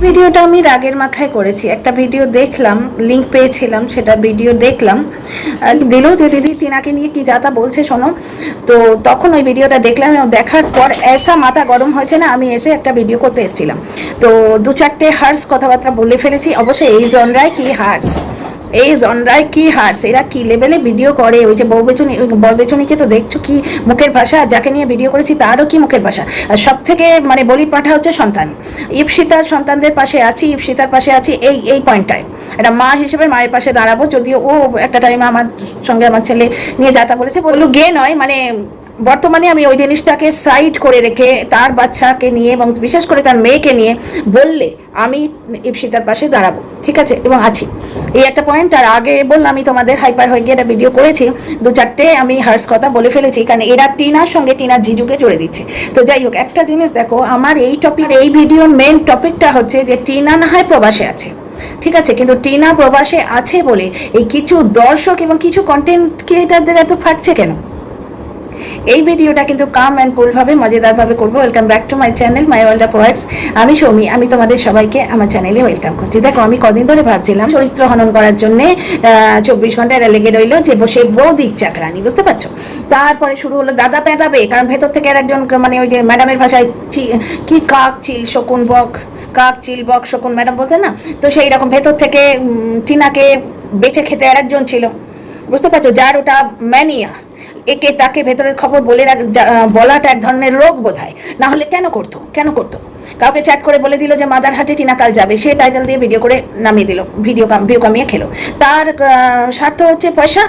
ভিডিওটা আমি রাগের মাথায় করেছি। একটা ভিডিও দেখলাম, লিংক পেয়েছিলাম, সেটা ভিডিও দেখলাম, দিল যে দিদি টিনাকে নিয়ে কি যাতা বলছে শোনো। তো তখন ওই ভিডিওটা দেখলাম এবং দেখার পর এসা মাথা গরম হয়েছে না, আমি এসে একটা ভিডিও করতে এসেছিলাম। তো দু চারটে হার্স কথাবার্তা বলে ফেলেছি। অবশ্যই এই জনরায় কি হার্স, এই জনরায় কি হার্স, এরা কি লেভেলে ভিডিও করে। ওই যে বউবেচনিকে তো দেখছো কি মুখের ভাষা, যাকে নিয়ে ভিডিও করেছি তারও কি মুখের ভাষা। আর সব থেকে মানে বলির পাঠা হচ্ছে সন্তান। ইপসিতার সন্তানদের পাশে আছি, ইপসিতার পাশে আছি এই পয়েন্টটায়। একটা মা হিসেবে মায়ের পাশে দাঁড়াবো। যদিও ও একটা টাইমে আমার সঙ্গে আমার ছেলে নিয়ে যাতা বলেছে, বললো গে নয়, মানে বর্তমানে আমি ওই জিনিসটাকে সাইড করে রেখে তার বাচ্চাকে নিয়ে এবং বিশেষ করে তার মেয়েকে নিয়ে বললে আমি ইপসিতার পাশে দাঁড়াবো, ঠিক আছে, এবং আছি। এই একটা পয়েন্ট। আর আগে বললাম আমি তোমাদের হাইপার হয়ে গিয়ে একটা ভিডিও করেছি, দু চারটে আমি হার্স কথা বলে ফেলেছি, কারণ এরা টিনার সঙ্গে টিনার জিজুকে জুড়ে দিচ্ছে। তো যাই হোক, একটা জিনিস দেখো, আমার এই টপিক, এই ভিডিওর মেন টপিকটা হচ্ছে যে টিনা না হয় প্রবাসে আছে, ঠিক আছে, কিন্তু টিনা প্রবাসে আছে বলে এই কিছু দর্শক এবং কিছু কন্টেন্ট ক্রিয়েটারদের এত ফাটছে কেন? এই ভিডিওটা কিন্তু কাম অ্যান্ড কুলভাবে মজাদারভাবে করবো। Welcome back to my channel my world of words. আমি সৌমি, আমি তোমাদের সবাইকে আমার চ্যানেলে ওয়েলকাম করছি। দেখো, আমি কদিন ধরে ভাবছিলাম চরিত্র হনন করার জন্যে 24 ঘন্টা এটা লেগে রইলো যে বসে বৌদিক চাকরানি, বুঝতে পারছো। তারপরে শুরু হলো দাদা পেঁদাবে, কারণ ভেতর থেকে আর একজন মানে ওই যে ম্যাডামের ভাষায় কি কাক চিল শকুন বক, কাক চিল বক শকুন ম্যাডাম বলতেন না, তো সেই রকম ভেতর থেকে টিনাকে বেঁচে খেতে আর একজন ছিল, বুঝতে পারছো, যার ওটা ম্যানিয়া। একে তাকে ভেতরের খবর বলাটা এক ধরনের রোগ বোধ হয়, না হলে কেন করতো? কাউকে চ্যাট করে বলে দিল যে মাদারহাটে টিনা কাল যাবে, সে টাইটেল দিয়ে ভিডিও করে নামিয়ে দিল, ভিউ কামিয়ে খেলো। তার স্বার্থ হচ্ছে পয়সা।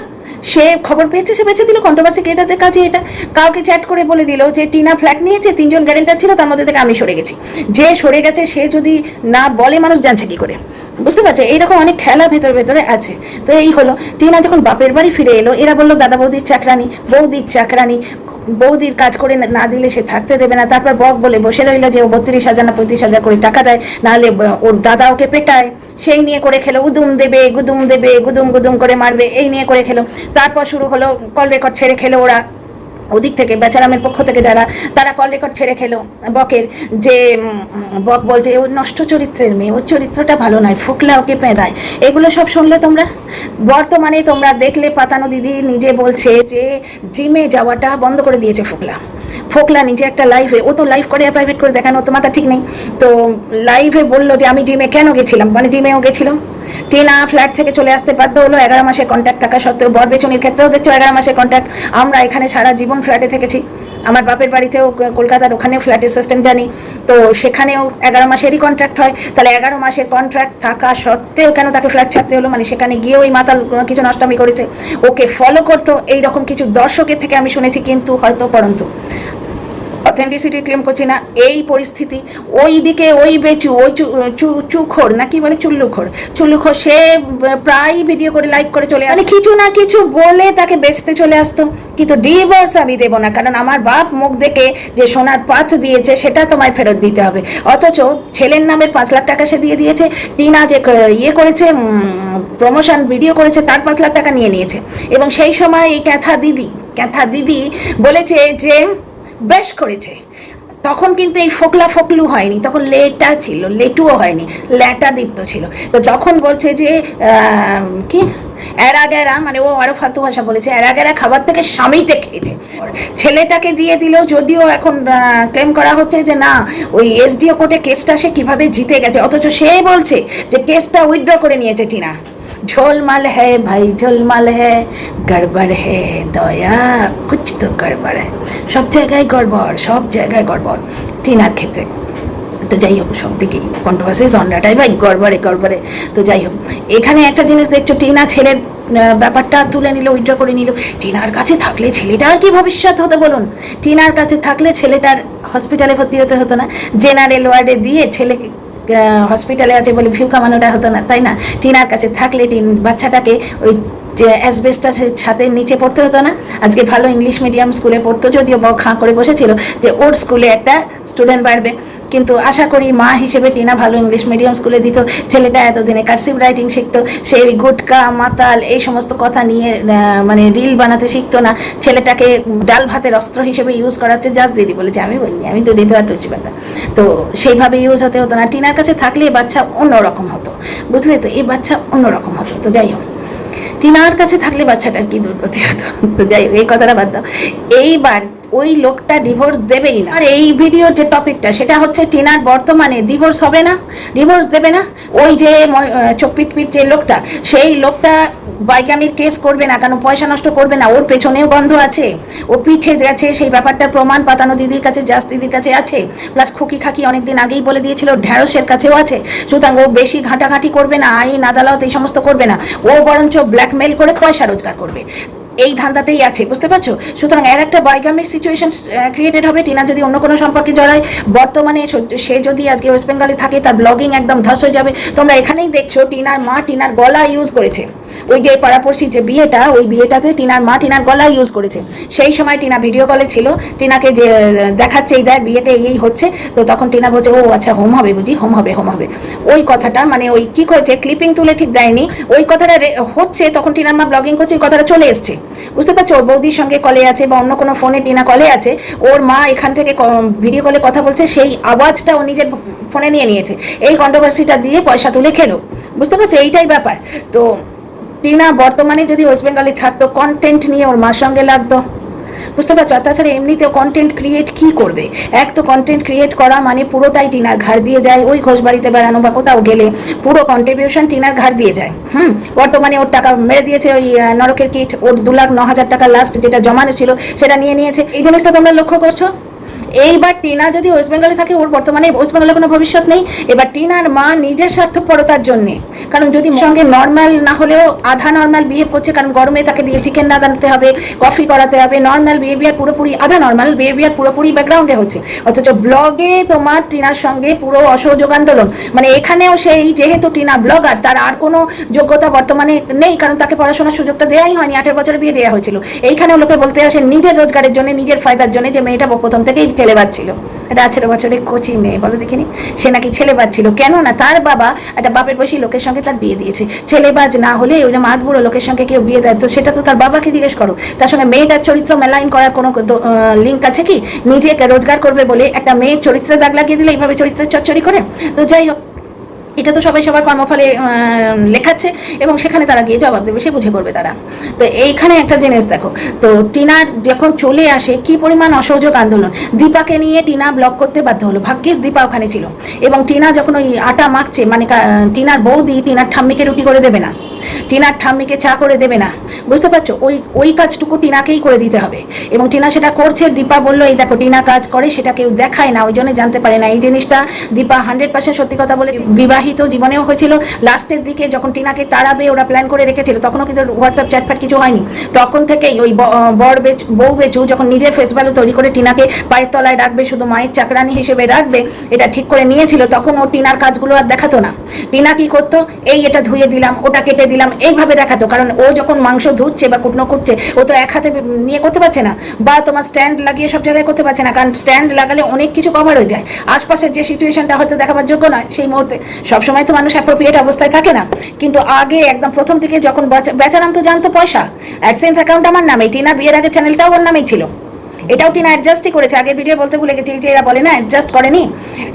সে খবর পেয়েছে, সে বেঁচে দিল কন্ট্রোভার্সি ক্রিয়েটারদের কাছে এটা। কাউকে চ্যাট করে বলে দিল যে টিনা ফ্ল্যাট নিয়েছে, 3 জন গ্যারেন্টার ছিল, তার মধ্যে থেকে আমি সরে গেছি। যে সরে গেছে সে যদি না বলে মানুষ জানছে কি করে, বুঝতে পারছো। এইরকম অনেক খেলা ভেতরে আছে। তো এই হলো, টিনা যখন বাপের বাড়ি ফিরে এলো, এরা বললো দাদা বৌদির চাকরানি, বৌদির কাজ করে না দিলে সে থাকতে দেবে না। তারপর বক বলে বসে রইল যে ও 32,000 না 35,000 করে টাকা দেয়, নাহলে ওর দাদা ওকে পেটায়। সেই নিয়ে করে খেলো, গুদুম দেবে গুদুম করে মারবে, এই নিয়ে করে খেলো। তারপর শুরু হলো কল রেকর্ড ছেড়ে খেলো ওরা, ওদিক থেকে বেচারামের পক্ষ থেকে যারা, তারা কল রেকর্ড ছেড়ে খেলো বকের, যে বক বলছে ও নষ্ট চরিত্রের মেয়ে, ওর চরিত্রটা ভালো নয়, ফুকলা ওকে পেঁদায়। এগুলো সব শুনলে তোমরা, বর্তমানে তোমরা দেখলে পাতানো দিদি নিজে বলছে যে জিমে যাওয়াটা বন্ধ করে দিয়েছে ফোকলা নিজে একটা লাইভে, ও তো লাইভ করে প্রাইভেট করে দেখানো, তো মাথা ঠিক নেই। তো লাইভে বললো যে আমি জিমে কেন গেছিলাম, মানে জিমেও গেছিলাম। টিনা ফ্ল্যাট থেকে চলে আসতে বাধ্য হলো 11 মাসের কন্ট্যাক্ট থাকা সত্ত্বেও। বরবেচনির ক্ষেত্রেও দেখছো 11 মাসের কন্ট্যাক্ট। আমরা এখানে সারা জীবন ফ্ল্যাটে থেকেছি, আমার বাপের বাড়িতেও কলকাতার ওখানেও ফ্ল্যাটের সিস্টেম জানি, তো সেখানেও 11 মাসেরই কন্ট্রাক্ট হয়। তাহলে 11 মাসের কন্ট্রাক্ট থাকা সত্ত্বেও কেন তাকে ফ্ল্যাট ছাড়তে হলো? মানে সেখানে গিয়ে ওই মাতাল কিছু নষ্টামি করেছে, ওকে ফলো করতো, এইরকম কিছু দর্শকের থেকে আমি শুনেছি। কিন্তু হয়তো পরন্তু অথেন্টিসিটি ক্লেম করছি না, এই পরিস্থিতি ওই দিকে ওই বেচু, ওই চুখোর না কি বলে, চুল্লুখোর, সে প্রায় ভিডিও করে লাইভ করে চলে আসে, কিছু না কিছু বলে তাকে বেচতে চলে আসতো। কিন্তু ডিভোর্স আমি দেবো না, কারণ আমার বাপ মুখ দেখে যে সোনার পাথ দিয়েছে সেটা তোমায় ফেরত দিতে হবে। অথচ ছেলের নামে 5 লাখ টাকা সে দিয়ে দিয়েছে। টিনা যে ইয়ে করেছে, প্রমোশন ভিডিও করেছে, তার 5 লাখ টাকা নিয়ে নিয়েছে। এবং সেই সময় এই ক্যাথা দিদি বলেছে যে বেশ করেছে। তখন কিন্তু এই ফোকলু হয়নি, তখন লেটুও হয়নি, ল্যাটাদীপ্ত ছিল। তো যখন বলছে যে কি এরাগেরা, মানে ও আরো ফালতু ভাষা বলেছে, এরাগেরা খাবার থেকে স্বামীতে খেয়েছে, ছেলেটাকে দিয়ে দিল। যদিও এখন ক্লেম করা হচ্ছে যে না, ওই এসডিও কোর্টে কেসটা সে কিভাবে জিতে গেছে, অথচ সে বলছে যে কেসটা উইথড্র করে নিয়েছে টিনা। ঝোলমাল হ্যাঁ ভাই, ঝোলমাল হ্যাঁ, গড়বড় হ্যাঁ দয়া, কুছ তো গড়বড় হ্যাঁ। সব জায়গায় গড়বড় টিনার ক্ষেত্রে। তো যাই হোক, সব দিকেই কন্ট্রোভার্সি, জনরাটাই ভাই গড়বড়ে। তো যাই হোক, এখানে একটা জিনিস দেখছো, টিনা ছেলের ব্যাপারটা তুলে নিল, উইথড্র করে নিল। টিনার কাছে থাকলে ছেলেটার কি ভবিষ্যৎ হতো বলুন? টিনার কাছে থাকলে ছেলেটার হসপিটালে ভর্তি হতো না, জেনারেল ওয়ার্ডে দিয়ে ছেলেকে হসপিটালে আছে বলে ভিউ কামানোটা হতো না, তাই না? টিনার কাছে থাকলে বাচ্চাটাকে ওই যে অ্যাসবেস্টাস ছাদের নিচে পড়তে হতো না, আজকে ভালো ইংলিশ মিডিয়াম স্কুলে পড়তো, যদিও খাঁ করে বসেছিল যে ওর স্কুলে একটা স্টুডেন্ট বাড়বে। কিন্তু আশা করি মা হিসেবে টিনা ভালো ইংলিশ মিডিয়াম স্কুলে দিত, ছেলেটা এতদিনে কার্সিভ রাইটিং শিখতো, সেই গুটকা মাতাল এই সমস্ত কথা নিয়ে মানে রিল বানাতে শিখতো না, ছেলেটাকে ডাল ভাতের অস্ত্র হিসেবে ইউজ করাচ্ছে। জাস্ট দিদি বলেছে, আমি বলিনি, আমি তো দিতে আর তুলছি পাতা, তো সেইভাবে ইউজ হতে হতো না। টিনার কাছে থাকলে এই বাচ্চা অন্যরকম হতো, বুঝলে তো, এই বাচ্চা অন্যরকম হতো। তো যাই হোক, টিনার কাছে থাকলে বাচ্চাটার কি দুর্গতি হতো। তো যাই হোক, এই কথাটা বাদ দাও। এইবার ওই লোকটা ডিভোর্স দেবেই না। আর এই ভিডিওর যে টপিকটা সেটা হচ্ছে টিনার বর্তমানে ডিভোর্স হবে না, ডিভোর্স দেবে না। ওই যে চোখ পিট যে লোকটা, সেই লোকটা বাইকামির কেস করবে না, কেন পয়সা নষ্ট করবে না, ওর পেছনেও গন্ধ আছে, ও পিঠে গেছে, সেই ব্যাপারটা প্রমাণ পাতানো দিদির কাছে, জাস দিদির কাছে আছে, প্লাস খুকি খাকি অনেকদিন আগেই বলে দিয়েছিল, ঢ্যাঁড়সের কাছেও আছে। সুতরাং ও বেশি ঘাঁটাঘাঁটি করবে না, আইন আদালত এই সমস্ত করবে না, ও বরঞ্চ ব্ল্যাকমেল করে পয়সা রোজগার করবে, এই ধান্দাতেই আছে, বুঝতে পারছো। সুতরাং এর একটা বাইগামিক সিচুয়েশন ক্রিয়েটেড হবে। টিনা যদি অন্য কোনো সম্পর্কে জড়ায়, বর্তমানে সে যদি আজকে ওয়েস্ট বেঙ্গলে থাকে, তার ব্লগিং একদম ধস হয়ে যাবে। তোমরা এখানেই দেখছো টিনার মা টিনার গলা ইউজ করেছে, ওই যে পাড়াপড়শির যে বিয়েটা, ওই বিয়েটাতে টিনার মা টিনার গলা ইউজ করেছে। সেই সময় টিনা ভিডিও কলে ছিল, টিনাকে যে দেখাচ্ছে এই দেখ বিয়েতে এই হচ্ছে, তো তখন টিনা বলছে ও আচ্ছা হোম হবে বুঝি, হোম হবে হোম হবে। ওই কথাটা মানে ওই কি করেছে, ক্লিপিং তুলে ঠিক দেয়নি, ওই কথাটা হচ্ছে, তখন টিনার মা ব্লগিং করছে, ওই কথাটা চলে এসছে, বুঝতে পারছো। ওর বৌদির সঙ্গে কলে আছে বা অন্য কোনো ফোনে টিনা কলে আছে, ওর মা এখান থেকে ভিডিও কলে কথা বলছে, সেই আওয়াজটা ও নিজের ফোনে নিয়ে নিয়েছে, এই কন্ট্রোভার্সিটা দিয়ে পয়সা তুলে খেলো, বুঝতে পারছো, এইটাই ব্যাপার। তো টিনা বর্তমানে যদি ওয়েস্ট বেঙ্গলে থাকতো, কন্টেন্ট নিয়ে ওর মার সঙ্গে লাগতো, বুঝতে পারছো। তাছাড়া এমনিতেও কন্টেন্ট ক্রিয়েট কি করবে, এক তো কন্টেন্ট ক্রিয়েট করা মানে পুরোটাই টিনার ঘাড় দিয়ে যায়, ওই ঘোষ বাড়িতে বেড়ানো বা কোথাও গেলে পুরো কন্ট্রিবিউশন টিনার ঘাড় দিয়ে যায়। বর্তমানে ওর টাকা মেরে দিয়েছে ওই নরকের কিট, ওর 2,09,000 টাকা লাস্ট যেটা জমানো ছিল সেটা নিয়ে নিয়েছে, এই জিনিসটা তোমরা লক্ষ্য করছো। এইবার টিনা যদি ওয়েস্ট বেঙ্গলে থাকে, ওর বর্তমানে ওয়েস্ট বেঙ্গলে কোনো ভবিষ্যৎ নেই। এবার টিনার মা নিজের স্বার্থপরতার জন্যে, কারণ যদি সঙ্গে নর্মাল না হলেও আধা নর্মাল বিহেভ করছে, কারণ গরমে তাকে দিয়ে চিকেন না আনতে হবে, কফি করাতে হবে, নর্মাল বিহেভিয়ার পুরোপুরি, আধা নর্মাল বিহেভিয়ার পুরোপুরি ব্যাকগ্রাউন্ডে হচ্ছে, অথচ ব্লগে তোমার টিনার সঙ্গে পুরো অসহযোগ আন্দোলন। মানে এখানেও সেই যেহেতু টিনা ব্লগার, তার আর কোনো যোগ্যতা বর্তমানে নেই, কারণ তাকে পড়াশোনার সুযোগটা দেওয়াই হয়নি, 18 বছরে বিয়ে দেওয়া হয়েছিল। এইখানেও লোকে বলতে আসে নিজের রোজগারের জন্য, নিজের ফায়দার জন্য, যে মেয়েটা প্রথম থেকেই ছেলে বাচ্ছিল, এটা 18 বছরের কচি মেয়ে, বলো দেখিনি, সে নাকি ছেলে বাচ্ছিল। কেন না, তার বাবা একটা বাপের বয়সী লোকের সঙ্গে তার বিয়ে দিয়েছে, ছেলেবাজ না হলে ওই যে মাতবুড়ো লোকের সঙ্গে কেউ বিয়ে দেয়, তো সেটা তো তার বাবাকে জিজ্ঞেস করো। তার সঙ্গে মেয়েটার চরিত্র মেলাইন করার কোনো লিঙ্ক আছে কি? নিজে রোজগার করবে বলে একটা মেয়ের চরিত্রে দাগ লাগিয়ে দিলে এইভাবে চরিত্রের চচ্চড়ি করে। তো যাই হোক, এটা তো সবাই সবার কর্মফলে লেখাচ্ছে এবং সেখানে তারা গিয়ে জবাব দেবে, সে বুঝে করবে তারা। তো এইখানে একটা জিনিস দেখো, তো টিনার যখন চলে আসে কি পরিমাণ অসহযোগ আন্দোলন, দীপাকে নিয়ে টিনা ব্লক করতে বাধ্য হলো, ভাগ্যিস দীপা ওখানে ছিল। এবং টিনা যখন ওই আটা মাখছে, মানে টিনার বৌদি টিনার ঠাম্মিকে রুটি করে দেবে না, টিনার ঠাম্মিকে চা করে দেবে না, বুঝতে পারছো, ওই কাজটুকু টিনাকেই করে দিতে হবে। এবং টিনা সেটা করছে। দীপা বললো এই দেখো টিনা কাজ করে, সেটা কেউ দেখায় না, ওই জন্য জানতে পারে না। এই জিনিসটা দীপা 100% সত্যি কথা বলেছে, বিবাহিত জীবনেও হয়েছিল। লাস্টের দিকে যখন টিনাকে তাড়াবে ওরা প্ল্যান করে রেখেছিল, তখনও কিন্তু হোয়াটসঅ্যাপ চ্যাটফ্যাট কিছু হয়নি। তখন থেকেই ওই বউ বেচু যখন নিজের ফেস ভ্যালু তৈরি করে টিনাকে পায়ের তলায় রাখবে, শুধু মায়ের চাকরানি হিসেবে রাখবে, এটা ঠিক করে নিয়েছিল, তখন ও টিনার কাজগুলো আর দেখাতো না। টিনা কি করতো, এই এটা ধুয়ে দিলাম, ওটা কেটে দিলাম, এইভাবে দেখাতো। কারণ ও যখন মাংস ধুচ্ছে বা কুটনো করছে, ও তো এক হাতে নিয়ে করতে পারছে না, বা তোমার স্ট্যান্ড লাগিয়ে সব জায়গায় করতে পারছে না, কারণ স্ট্যান্ড লাগালে অনেক কিছু কভার হয়ে যায়, আশপাশের যে সিচুয়েশনটা হয়তো দেখাবার যোগ্য নয় সেই মুহূর্তে। সবসময় তো মানুষ অ্যাপ্রোপ্রিয়েট অবস্থায় থাকে না, কিন্তু আগে একদম প্রথম থেকে যখন বেচারাম তো জানতো পয়সা, অ্যাডসেন্স অ্যাকাউন্ট আমার নামে, টিনার বিয়ের আগে চ্যানেলটাও ওর নামেই ছিল, এটাও টিনা অ্যাডজাস্টই করেছে। আগের ভিডিও বলতে ভুলে গেছি, যে এরা বলে না অ্যাডজাস্ট করেনি,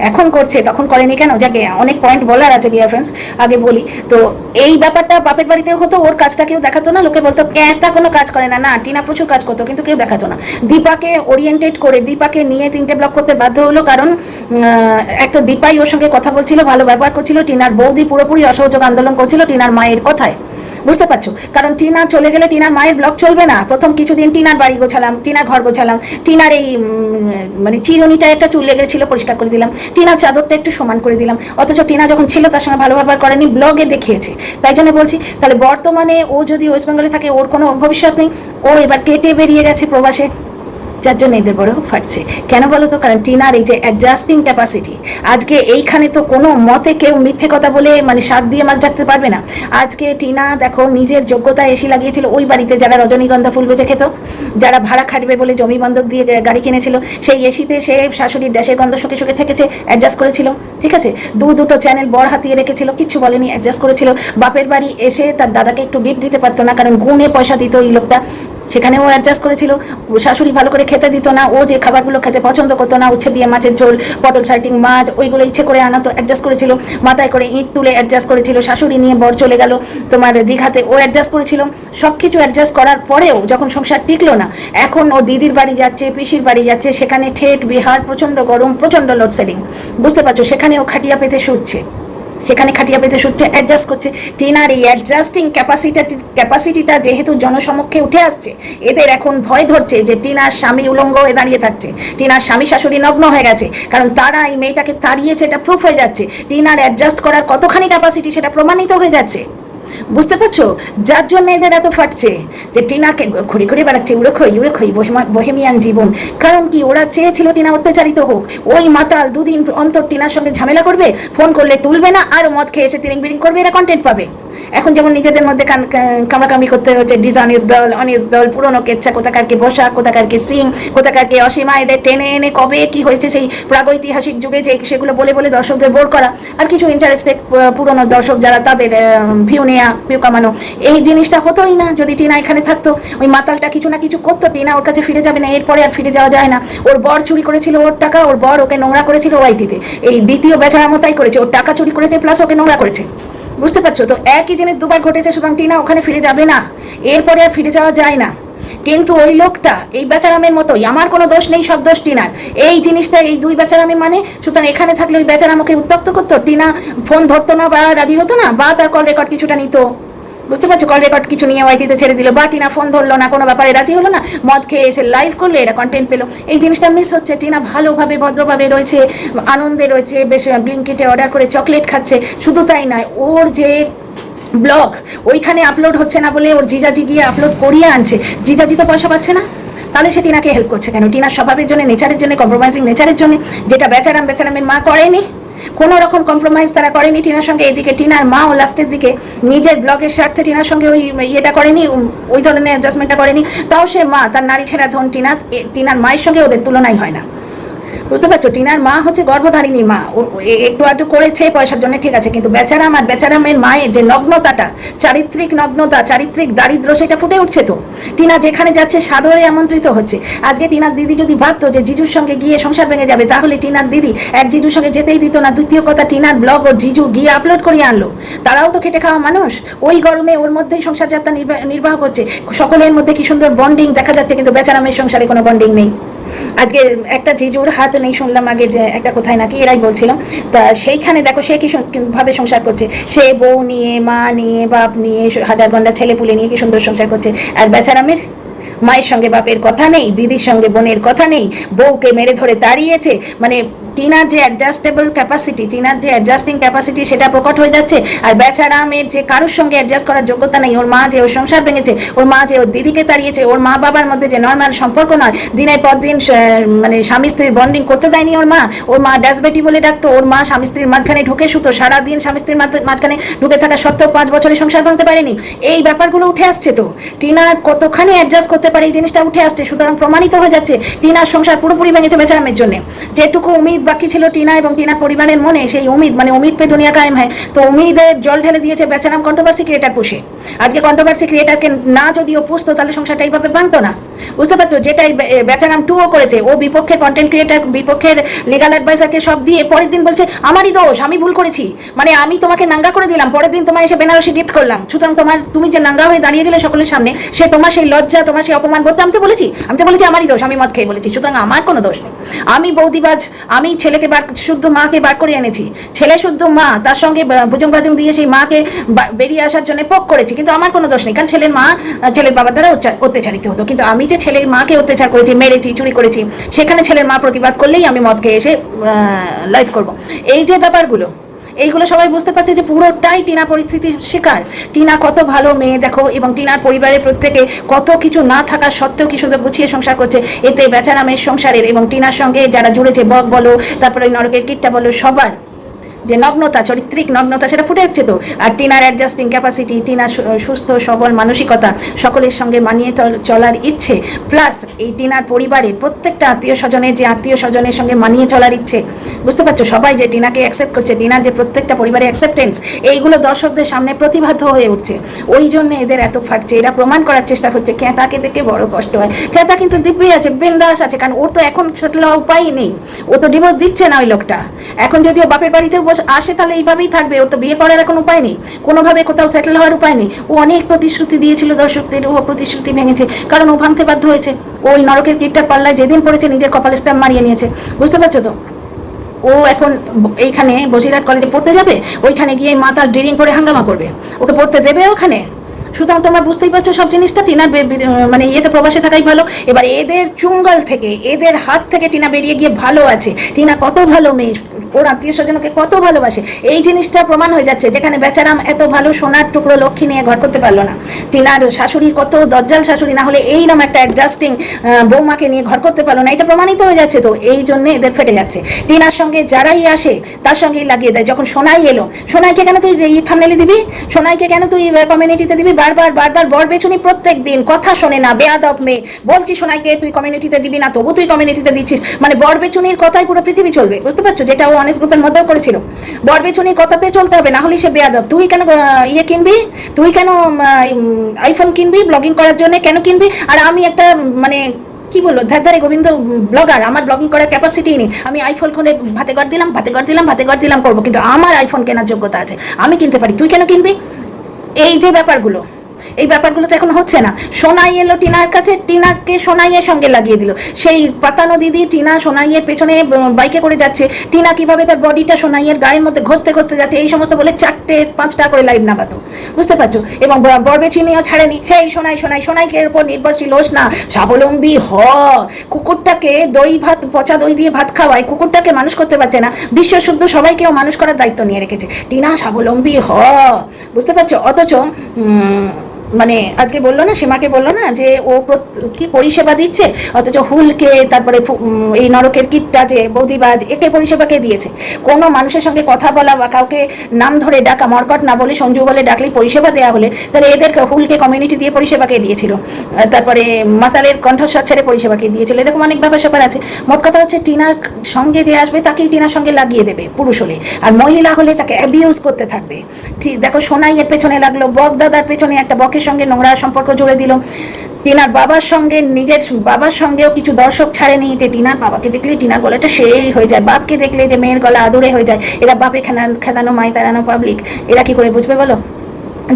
এখন করছে, তখন করেনি কেন? যাকে অনেক পয়েন্ট বলার আছে ডিয়ার ফ্রেন্ডস, আগে বলি। তো এই ব্যাপারটা বাপের বাড়িতেও হতো, ওর কাজটা কেউ দেখাতো না, লোকে বলতো ক্যাঁতা কোনো কাজ করে না, না টিনা প্রচুর কাজ করতো, কিন্তু কেউ দেখাতো না। দীপাকে ওরিয়েন্টেড করে দীপাকে নিয়ে 3টে ব্লক করতে বাধ্য হলো, কারণ একটা দীপাই ওর সঙ্গে কথা বলছিল, ভালো ব্যবহার করছিল, টিনার বৌদি পুরোপুরি অসহযোগ আন্দোলন করছিল টিনার মায়ের কথায়, বুঝতে পারছো। কারণ টিনা চলে গেলে টিনার মায়ের ব্লগ চলবে না। প্রথম কিছুদিন টিনার বাড়ি গোছালাম, টিনার ঘর গোছালাম, টিনার এই মানে চিরুনিটা একটা চুল লেগেছিল পরিষ্কার করে দিলাম, টিনার চাদরটা একটু সমান করে দিলাম, অথচ টিনা যখন ছিল তার সঙ্গে ভালো ব্যবহার করেনি, ব্লগে দেখিয়েছে। তাই জন্য বলছি, তাহলে বর্তমানে ও যদি ওয়েস্ট বেঙ্গলে থাকে, ওর কোনো ভবিষ্যৎ নেই, ও এবার কেটে বেরিয়ে গেছে প্রবাসে, যার জন্য এদের বড় ফাটছে। কেন বলো তো? কারণ টিনার এই যে অ্যাডজাস্টিং ক্যাপাসিটি, আজকে এইখানে তো কোনো মতে কেউ মিথ্যে কথা বলে মানে স্বাদ দিয়ে মাছ ডাকতে পারবে না। আজকে টিনা দেখো নিজের যোগ্যতা এসি লাগিয়েছিল ওই বাড়িতে যারা রজনীগন্ধা ফুল বেচে খেত, যারা ভাড়া খাটবে বলে জমি বন্ধক দিয়ে গাড়ি কিনেছিল, সেই এসিতে সে শাশুড়ির ড্যাশের গন্ধ শুকে শুকে থেকেছে, অ্যাডজাস্ট করেছিল। ঠিক আছে, দুটো চ্যানেল বড় হাতিয়ে রেখেছিল, কিচ্ছু বলেনি, অ্যাডজাস্ট করেছিল। বাপের বাড়ি এসে তার দাদাকে একটু গিফট দিতে পারতো না, কারণ গুণে পয়সা দিত এই লোকটা, সেখানেও অ্যাডজাস্ট করেছিল। শাশুড়ি ভালো করে খেতে দিত না, ও যে খাবারগুলো খেতে পছন্দ করতো না, উচ্ছে দিয়ে মাছের ঝোল, পটল সাইটিং মাছ, ওইগুলো ইচ্ছে করে আনাতো, অ্যাডজাস্ট করেছিল। মাথায় করে ইঁট তুলে অ্যাডজাস্ট করেছিল। শাশুড়ি নিয়ে বর চলে গেল তোমার দীঘাতে, ও অ্যাডজাস্ট করেছিল। সব কিছু অ্যাডজাস্ট করার পরেও যখন সংসার টিকলো না, এখন ও দিদির বাড়ি যাচ্ছে, পিসির বাড়ি যাচ্ছে, সেখানে ঠেট বিহার, প্রচণ্ড গরম, প্রচণ্ড লোডশেডিং, বুঝতে পারছো, সেখানে ও খাটিয়া পেতে শুচ্ছে, অ্যাডজাস্ট করছে। টিনার এই অ্যাডজাস্টিং ক্যাপাসিটিটা যেহেতু জনসমক্ষে উঠে আসছে, এদের এখন ভয় ধরছে যে টিনার স্বামী উলঙ্গ হয়ে দাঁড়িয়ে থাকছে, টিনার স্বামী শাশুড়ি নগ্ন হয়ে গেছে, কারণ তারা এই মেয়েটাকে তাড়িয়েছে, এটা প্রুফ হয়ে যাচ্ছে। টিনার অ্যাডজাস্ট করার কতখানি ক্যাপাসিটি সেটা প্রমাণিত হয়ে যাচ্ছে, বুঝতে পারছো? যার জন্য এদের এত ফাটছে যে টিনাকে ঘুরে ঘুরে বেড়াচ্ছে, উড়ে বহেমিয়ান জীবন। কারণ কি, ওরা চেয়েছিল টিনা অত্যাচারিত হোক। ওই মাতাল দুদিন অন্তর টিনার সঙ্গে ঝামেলা করবে, ফোন করলে তুলবে না, আর মদ খেয়ে এসে তিরিং বিরিং করবে, এরা কন্টেন্ট পাবে। এখন যেমন নিজেদের মধ্যে কামড়াকামড়ি করতে হচ্ছে, ডিসঅনেস্ট দল, অনেস্ট দল, পুরনো কেচ্ছা, কোথাকারকে বসা, কোথাকারকে সিং, কোথাকারকে অসীমা, এদের টেনে এনে কবে কি হয়েছে সেই প্রাগৈতিহাসিক যুগে যে সেগুলো বলে বলে দর্শকদের বোর করা, আর কিছু ইন্টারেস্টেড পুরনো দর্শক যারা, তাদের ভিউ নেওয়া, ভিউ কামানো। এই জিনিসটা হতোই না যদি টিনা এখানে থাকতো। ওই মাতালটা কিছু না কিছু করতো, টিনা ওর কাছে ফিরে যাবে না, এরপরে আর ফিরে যাওয়া যায় না। ওর বর চুরি করেছিল ওর টাকা, ওর বর ওকে নোংরা করেছিল ওআইটিতে, এই দ্বিতীয় বেচারামো তাই করেছে, ওর টাকা চুরি করেছে প্লাস ওকে নোংরা করেছে, বুঝতে পারছো? তো একই জিনিস দুবার ঘটেছে, সুতরাং টিনা ওখানে ফিরে যাবে না, এরপরে আর ফিরে যাওয়া যায় না। কিন্তু ওই লোকটা এই বেচারামের মতোই, আমার কোনো দোষ নেই, সব দোষ টিনার, এই জিনিসটা এই দুই বেচারামি মানে, সুতরাং এখানে থাকলে ওই বেচারামকে উত্তপ্ত করতো, টিনা ফোন ধরতো না বা রাজি হতো না, বা তার কল রেকর্ড কিছুটা নিত, বুঝতে পারছো? কল রেকর্ড কিছু নিয়ে ওয়াইটিতে ছেড়ে দিল, বা টিনা ফোন ধরলো না, কোনো ব্যাপারে রাজি হলো না, মদ খেয়ে এসে লাইভ করলে এরা কন্টেন্ট পেলো। এই জিনিসটা মিস হচ্ছে। টিনা ভালোভাবে ভদ্রভাবে রয়েছে, আনন্দে রয়েছে, বেশ ব্লিঙ্কিটে অর্ডার করে চকলেট খাচ্ছে। শুধু তাই নয়, ওর যে ব্লগ ওইখানে আপলোড হচ্ছে না বলে ওর জিজাজি গিয়ে আপলোড করিয়ে আনছে, জিজাজি তো পয়সা পাচ্ছে না, তাহলে সে টিনাকে হেল্প করছে কেন? টিনার স্বভাবের জন্য, নেচারের জন্য, কম্প্রোমাইজিং নেচারের জন্য, যেটা বেচারামের মা করেনি, কোনো রকম কম্প্রোমাইজ তারা করেনি টিনার সঙ্গে। এদিকে টিনার মা ও লাস্টের দিকে নিজের ব্লগের স্বার্থে টিনার সঙ্গে ওই ইয়েটা করেনি, ওই ধরনের অ্যাডজাস্টমেন্টটা করেনি। তাও সে মা, তার নারী ছেঁড়া ধন টিনার মায়ের সঙ্গে ওদের তুলনাই হয় না, বুঝতে পারছো? টিনার মা হচ্ছে গর্ভধারিণী মা, একটু আধটু করেছে পয়সার জন্য, ঠিক আছে, কিন্তু বেচারাম আর বেচারামের মায়ের যে নগ্নতাটা, চারিত্রিক নগ্নতা, চারিত্রিক দারিদ্র, সেটা ফুটে উঠছে। তো টিনা যেখানে যাচ্ছে সাদরে আমন্ত্রিত হচ্ছে। আজকে টিনার দিদি যদি ভাবতো যে জিজুর সঙ্গে গিয়ে সংসার ভেঙে যাবে, তাহলে টিনার দিদি এক জিজুর সঙ্গে যেতেই দিত না। দ্বিতীয় কথা, টিনার ব্লগ ও জিজু গিয়ে আপলোড করিয়ে আনলো, তারাও তো খেটে খাওয়া মানুষ, ওই গরমে ওর মধ্যেই সংসার যাত্রা নির্বাহ করছে, সকলের মধ্যে কি সুন্দর বন্ডিং দেখা যাচ্ছে, কিন্তু বেচারামের সংসারে কোনো বন্ডিং নেই। আজকে একটা জিজুর হাত নেই শুনলাম আগে, যে একটা কোথায় নাকি এরাই বলছিলাম, তা সেইখানে দেখো সে কি ভাবে সংসার করছে, সে বউ নিয়ে, মা নিয়ে, বাপ নিয়ে, হাজার গন্ডা ছেলে পুলে নিয়ে কি সুন্দর সংসার করছে। আর বেচারামের মায়ের সঙ্গে বাপের কথা নেই, দিদির সঙ্গে বোনের কথা নেই, বউকে মেরে ধরে তাড়িয়েছে। মানে টিনার যে অ্যাডজাস্টেবল ক্যাপাসিটি, টিনার যে অ্যাডজাস্টিং ক্যাপাসিটি, সেটা প্রকট হয়ে যাচ্ছে। আর বেচারামের যে কারোর সঙ্গে অ্যাডজাস্ট করার যোগ্যতা নেই, ওর মা যে ওর সংসার ভেঙেছে, ওর মা যে ওর দিদিকে তাড়িয়েছে, ওর মা বাবার মধ্যে যে নর্মাল সম্পর্ক নয়, দিনের পর দিন মানে স্বামী স্ত্রীর বন্ডিং করতে দেয়নি ওর মা ড্যাসবেটি বলে ডাকতো, ওর মা স্বামী স্ত্রীর মাঝখানে ঢুকে শুতো, সারাদিন স্বামী স্ত্রীর মাঝখানে ঢুকে থাকা সত্ত্বেও 5 বছরের সংসার ভাঙতে পারেনি। এই ব্যাপারগুলো উঠে আসছে। তো টিনা কতখানি অ্যাডজাস্ট করতে পারে এই জিনিসটা উঠে আসছে, সুতরাং প্রমাণিত হয়ে যাচ্ছে টিনার সংসার পুরোপুরি ভেঙেছে বেচারামের জন্য। যেটুকু উমিদ বাকি ছিল টিনা এবং টিনার পরিবারের মনে, সেই উমিদ, মানে উমিদ পে দুনিয়া কায়েম হয়, তো উমিদের জল ঢেলে দিয়েছে বেচারাম কন্ট্রোভার্সি ক্রিয়েটার পুষে। আজকে কন্ট্রোভার্সি ক্রিয়েটারকে না যদিও পুষতো, তাহলে সংসারটা এইভাবে ভাঙতো না, বুঝতে পারতো? যেটাই বেচারাম 2ও করেছে, ও বিপক্ষের কন্টেন্ট ক্রিয়েটার, বিপক্ষের লিগাল অ্যাডভাইসারকে সব দিয়ে পরের দিন বলছে আমারই দোষ, আমি ভুল করেছি, মানে আমি তোমাকে নাঙ্গা করে দিলাম, পরের দিন তোমায় এসে বেনারসি গিফট করলাম, সুতরাং তুমি যে নাঙ্গা হয়ে দাঁড়িয়ে গেলে সকলের সামনে, সে তোমার সেই লজ্জা, তোমার সেই অপমান বোধ, আমি তো বলেছি আমারই দোষ, আমি মদ খেয়ে বলেছি, সুতরাং আমার কোনো দোষ নেই, আমি বৌদিবাজ, আমি ছেলেকে শুদ্ধ মাকে বার করে এনেছি, ছেলে শুদ্ধ মা, তার সঙ্গে ভুজুং বাজুং দিয়ে সেই মাকে বেরিয়ে আসার জন্য পোক করেছি, কিন্তু আমার কোনো দোষ নেই, কারণ ছেলের বাবার দ্বারা অত্যাচারিত হতো। কিন্তু আমি যে ছেলের মাকে অত্যাচার করেছি, মেরেছি, চুরি করেছি, সেখানে ছেলের মা প্রতিবাদ করলেই আমি মদ খেয়ে এসে লাইভ করব। এই যে ব্যাপারগুলো, এইগুলো সবাই বুঝতে পারছে যে পুরোটাই টিনা পরিস্থিতির শিকার। টিনা কত ভালো মেয়ে দেখো, এবং টিনার পরিবারের প্রত্যেকে কত কিছু না থাকা সত্ত্বেও কি সুন্দর গুছিয়ে সংসার করছে। এতে বেচারা মেয়ের সংসারের এবং টিনার সঙ্গে যারা জুড়েছে, বক বলো, তারপরে ওই নরকের কিটটা বলো, সবার যে নগ্নতা, চারিত্রিক নগ্নতা, সেটা ফুটে উঠছে তো। আর টিনার অ্যাডজাস্টিং ক্যাপাসিটি, টিনার সুস্থ সবল মানসিকতা, সকলের সঙ্গে মানিয়ে চলার ইচ্ছে, প্লাস এই টিনার পরিবারের প্রত্যেকটা আত্মীয় স্বজনের, যে আত্মীয় স্বজনের সঙ্গে মানিয়ে চলার ইচ্ছে, বুঝতে পারছো, সবাই যে টিনাকে অ্যাকসেপ্ট করছে, টিনার যে প্রত্যেকটা পরিবারের অ্যাকসেপ্টেন্স, এইগুলো দর্শকদের সামনে প্রতিবাধ্য হয়ে উঠছে। ওই জন্য এদের এত ফাটছে। এরা প্রমাণ করার চেষ্টা করছে। খেতাকে দেখে বড় কষ্ট হয়। খেতা কিন্তু দিব্যি আছে, বিন্দাস আছে, কারণ ওর তো এখন সেটেল হওয়ার উপায় নেই। ও তো ডিভোর্স দিচ্ছে না ওই লোকটা। এখন যদি ও বাপের বাড়িতে আসে তাহলে এইভাবেই থাকবে। ওর তো বিয়ে করার এখন উপায় নেই, কোনোভাবে কোথাও সেটেল হওয়ার উপায় নেই। ও অনেক প্রতিশ্রুতি দিয়েছিল দর্শকদের, ও প্রতিশ্রুতি ভেঙেছে, কারণ ও ভাঙতে বাধ্য হয়েছে। ওই নরকের কিটটার পাল্লায় যেদিন পড়েছে নিজের কপালে স্ট্যাম্প মারিয়ে নিয়েছে, বুঝতে পারছো তো। ও এখন এইখানে বসিরহাট কলেজে পড়তে যাবে, ওইখানে গিয়ে মাথা ড্রিলিং করে হাঙ্গামা করবে। ওকে পড়তে দেবে ওখানে? সুতরাং তোমরা বুঝতেই পারছো সব জিনিসটা। টিনার মানে ইয়েতে প্রবাসে থাকাই ভালো। এবার এদের চুঙ্গল থেকে, এদের হাত থেকে টিনা বেরিয়ে গিয়ে ভালো আছে। টিনা কত ভালো মেয়ে, ওর আত্মীয় স্বজনকে কত ভালোবাসে, এই জিনিসটা প্রমাণ হয়ে যাচ্ছে। যেখানে বেচারাম এত ভালো সোনার টুকরো লক্ষ্মী নিয়ে ঘর করতে পারলো না, টিনার শাশুড়ি কত দজ্জাল শাশুড়ি, না হলে এইরকম একটা অ্যাডজাস্টিং বৌমাকে নিয়ে ঘর করতে পারলো না, এটা প্রমাণিত হয়ে যাচ্ছে। তো এই জন্য এদের ফেটে যাচ্ছে। টিনার সঙ্গে যারাই আসে তার সঙ্গেই লাগিয়ে দেয়। যখন সোনাই এলো, সোনাইকে কেন তুই থামনেলে দিবি, সোনাইকে কেন তুই কমিউনিটিতে দিবি, বারবার বর বেচুনি প্রত্যেক দিন কথা শোনে না, বেয়াদব মেয়ে। বলছি সোনাইকে তুই কমিউনিটিতে দিবি না, তবু তুই কমিউনিটিতে দিচ্ছিস, মানে বর বেচুনির কথাই পুরো পৃথিবী চলবে, বুঝতে পারছো। যেটা ও অনেস্ট গ্রুপের মধ্যেও করেছিল, বর বেচুনির কথাতে চলতে হবে, না হলে সে বেয়াদব। তুই কেন ইয়ে কিনবি, তুই কেন আইফোন কিনবি ব্লগিং করার জন্য, কেন কিনবি? আর আমি একটা মানে কি বললো ধারে গোবিন্দ ব্লগার, আমার ব্লগিং করার ক্যাপাসিটি নেই। আমি আইফোন খুলে ভাতে গড় দিলাম করবো, কিন্তু আমার আইফোন কেনার যোগ্যতা আছে, আমি কিনতে পারি, তুই কেন কিনবি? এই যে ব্যাপারগুলো, এই ব্যাপারগুলো তো এখন হচ্ছে না। সোনাই এলো টিনার কাছে, টিনাকে সোনাইয়ের সঙ্গে লাগিয়ে দিল। সেই পাতানো দিদি টিনা সোনাইয়ের পেছনে বাইকে করে যাচ্ছে, টিনা কিভাবে তার বডিটা সোনাইয়ের গায়ের মধ্যে ঘষতে যাচ্ছে, এই সমস্ত বলে 4-5টা করে লাইভ নামাতো, বুঝতে পারছো। এবং বরবেচিনিও ছাড়েনি, সেই সোনাইকে এর উপর নির্ভরশীল হোস না, স্বাবলম্বী হ। কুকুরটাকে পচা দই দিয়ে ভাত খাওয়ায়, কুকুরটাকে মানুষ করতে পারছে না, বিশ্ব শুদ্ধ সবাইকেও মানুষ করার দায়িত্ব নিয়ে রেখেছে। টিনা স্বাবলম্বী হ, বুঝতে পারছো। অথচ মানে আজকে বললো না, সীমাকে বললো না যে ও কি পরিষেবা দিচ্ছে, অথচ হুলকে, তারপরে এই নরকের কিটটা যে বৌদিবাজ, একে পরিষেবাকে দিয়েছে। কোনো মানুষের সঙ্গে কথা বলা বা কাউকে নাম ধরে ডাকা, মরকট না বলে সঞ্জু বলে ডাকলেই পরিষেবা দেওয়া হলে, তাহলে এদের হুলকে কমিউনিটি দিয়ে পরিষেবাকে দিয়েছিল, তারপরে মাতালের কণ্ঠস্বর ছেড়ে পরিষেবাকে দিয়েছিল। এরকম অনেক ব্যাপার স্যাপার আছে। মোট কথা হচ্ছে টিনার সঙ্গে যে আসবে তাকেই টিনার সঙ্গে লাগিয়ে দেবে, পুরুষ হলে। আর মহিলা হলে তাকে অ্যাবিউজ করতে থাকবে। ঠিক দেখো, সোনাইয়ের পেছনে লাগলো, বক দাদার পেছনে একটা বকের সঙ্গে নোংরা সম্পর্ক জুড়ে দিল। টিনার বাবার সঙ্গে, নিজের বাবার সঙ্গেও কিছু দর্শক ছাড়েনি, যে টিনার বাবাকে দেখলে টিনার গলাটা সেই হয়ে যায়, বাপকে দেখলে যে মেয়ের গলা আদুরে হয়ে যায়। এরা বাপে খেদানো মায় তাড়ানো পাবলিক, এরা কি করে বুঝবে বলো?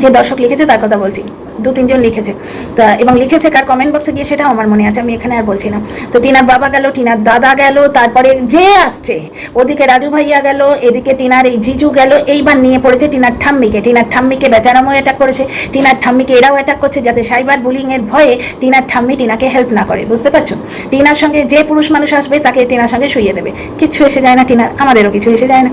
যে দর্শক লিখেছে তার কথা বলছি, 2-3 জন লিখেছে তা, এবং লিখেছে কার কমেন্ট বক্সে গিয়ে সেটাও আমার মনে আছে, আমি এখানে আর বলছি না। তো টিনার বাবা গেল, টিনার দাদা গেল, তারপরে যে আসছে ওদিকে রাজু ভাইয়া গেল, এদিকে টিনার এই জিজু গেল, এইবার নিয়ে পড়েছে টিনার ঠাম্মিকে বেচারামও অ্যাটাক করেছে, টিনার ঠাম্মিকে এরাও অ্যাটাক করছে, যাতে সাইবার বুলিং এর ভয়ে টিনার ঠাম্মি টিনাকে হেল্প না করে, বুঝতে পারছো। টিনার সঙ্গে যে পুরুষ মানুষ আসবে তাকে টিনার সঙ্গে শুইয়ে দেবে, কিচ্ছু এসে যায় না টিনার, আমাদেরও কিছু এসে যায় না।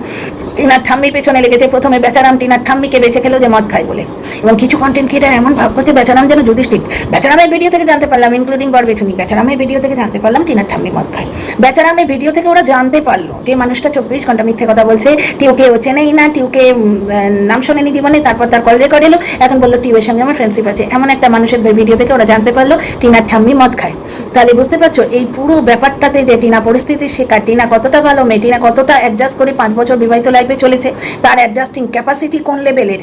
টিনার ঠাম্মির পেছনে লেগেছে, প্রথমে বেচারাম টিনার ঠাম্মিকে বেঁচে খেলো যে মদ খায় বলে, এবং কিছু কন্টেন্ট ক্রিয়েটার এমন ভাব করছে বেচারাম যেন যুধিষ্ঠির। বেচারামের ভিডিও থেকে জানতে পারলাম, ইনক্লুডিং বরবেচুনি, বেচারামের ভিডিও থেকে জানতে পারলাম টিনার ঠাম্মি মদ খায়। বেচারামের ভিডিও থেকে ওরা জানতে পারলো যে মানুষটা 24 ঘন্টা মিথ্যে কথা বলছে, টিউকে ও চেনেই না, টিউকে নাম শোনেনি জীবনে, তারপর তার কল রেকর্ড এলো, এখন বললো টিউয়ের সঙ্গে আমার ফ্রেন্ডশিপ আছে। এমন একটা মানুষের ভিডিও থেকে ওরা জানতে পারলো টিনার ঠাম্মি মদ খায়। তাহলে বুঝতে পারছো এই পুরো ব্যাপারটাতে যে টিনা পরিস্থিতির শিকার, টিনা কতটা ভালো মেয়ে, টিনা কতটা অ্যাডজাস্ট করে 5 বছর বিবাহিত লাইফে চলেছে, তার অ্যাডজাস্টিং ক্যাপাসিটি কোন লেভেলের,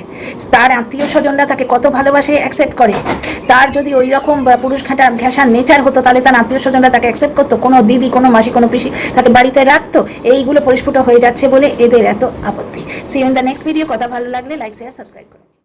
তার আত্মীয় স্বজনরা তাকে কত ভালোবাসে, অ্যাকসেপ্ট করে। তার যদি ওই রকম পুরুষ ঘেঁষার নেচার হতো, তাহলে তার আত্মীয় স্বজনরা তাকে অ্যাকসেপ্ট করতো, কোনো দিদি, কোনো মাসি, কোনো পিসি তাকে বাড়িতে রাখতো। এইগুলো পরিস্ফুট হয়ে যাচ্ছে বলে এদের এত আপত্তি। See you in the next video. কথা ভালো লাগলে লাইক, শেয়ার, সাবস্ক্রাইব করুন।